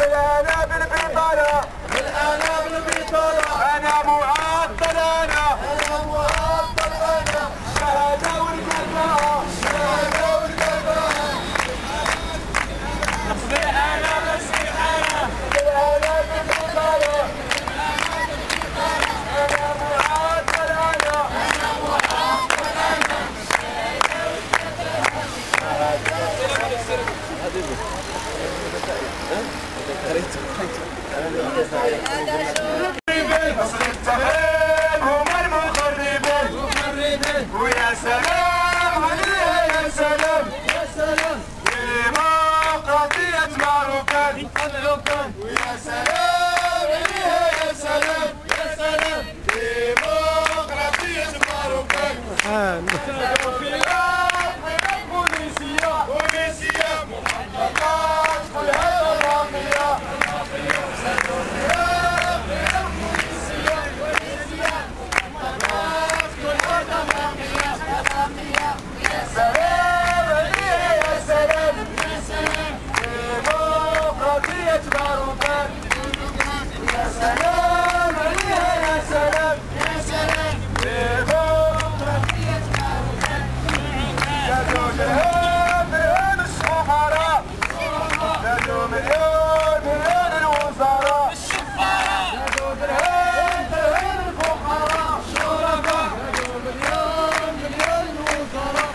بالأنا بالبطالة بالأنا بالبطالة أنا معطل أنا معطل أنا الشهادة والكفاءة الشهادة والكفاءة بالأنا بالسيحانة بالأنا بالبطالة أنا معطل أنا هم المخربين ويا سلام عليها يا سلام يا سلام ديمقراطية ماروكان ويا سلام عليها يا سلام يا سلام ديمقراطية ماروكان بوليسية محققات كلها راقية سلام عليها يا سلام يا سلام ديمقراطية ماروكان يا سلام عليها يا سلام يا سلام ديمقراطية ماروكان زادوا درهم السفراء زادوا مليون الوزراء زادوا درهم الفقراء الشرفاء زادوا مليون الوزراء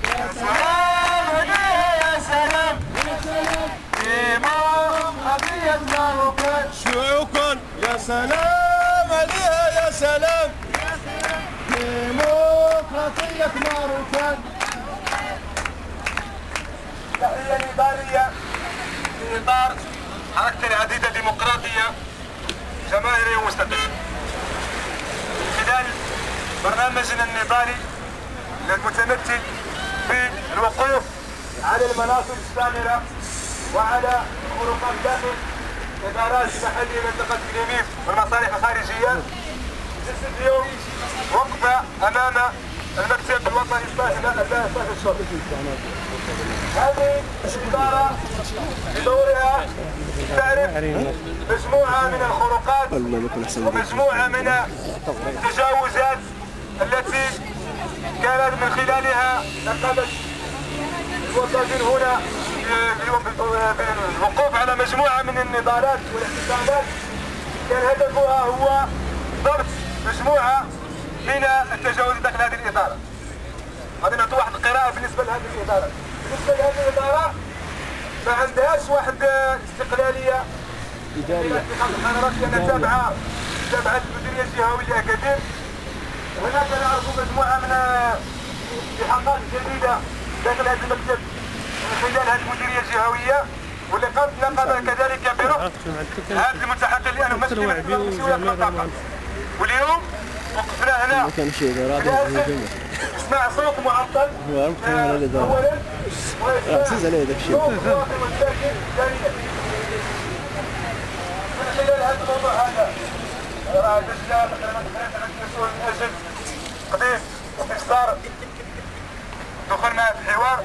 يا سلام عليها يا سلام يا سلام ديمقراطية ماروكان شكرا يا سلام عليها يا سلام يا سلام ديمقراطية ماروكان تحية نضالية في إطار حركة العديدة الديمقراطية جماهيرية ومستقلة خلال برنامجنا النضالي المتمثل في الوقوف على المناصب الشاملة وعلى خروقات داخل إدارات محلية منطقة كليميف والمصالح الخارجية جلسة اليوم وقفة أمام المكتب الوطني لصالح الشرطة. هذه الإدارة بدورها تعرف مجموعة من الخروقات ومجموعة من التجاوزات التي كانت من خلالها نقلت الوطنيين هنا بالوقوف على مجموعة من النضالات والاحتجاجات كان هدفها هو ضبط مجموعة من التجاوزات داخل هذه الإدارة. غادي نعطوا واحد القراءة بالنسبة لهذه الإدارة. بالنسبة لهذه الإدارة ما عندهاش واحد استقلالية إدارية في اتخاذ القرارات لأنها تابعة للمديرية الجهوية لأكادير. هناك نعرفوا مجموعة من الحقائق جديدة داخل هذا المكتب من خلال هذه المديرية الجهوية واللي قامت نقابة كذلك برفض هذا المتحدث اللي أنا ممثل المنطقة. واليوم وقفنا هنا اسمع صوت معطل اولا عزيز عليه هذاك الشيء من خلال هذا الموضوع هذا راه دجله تقريبا مسؤول من اجل قضيه استفسار دخلنا في الحوار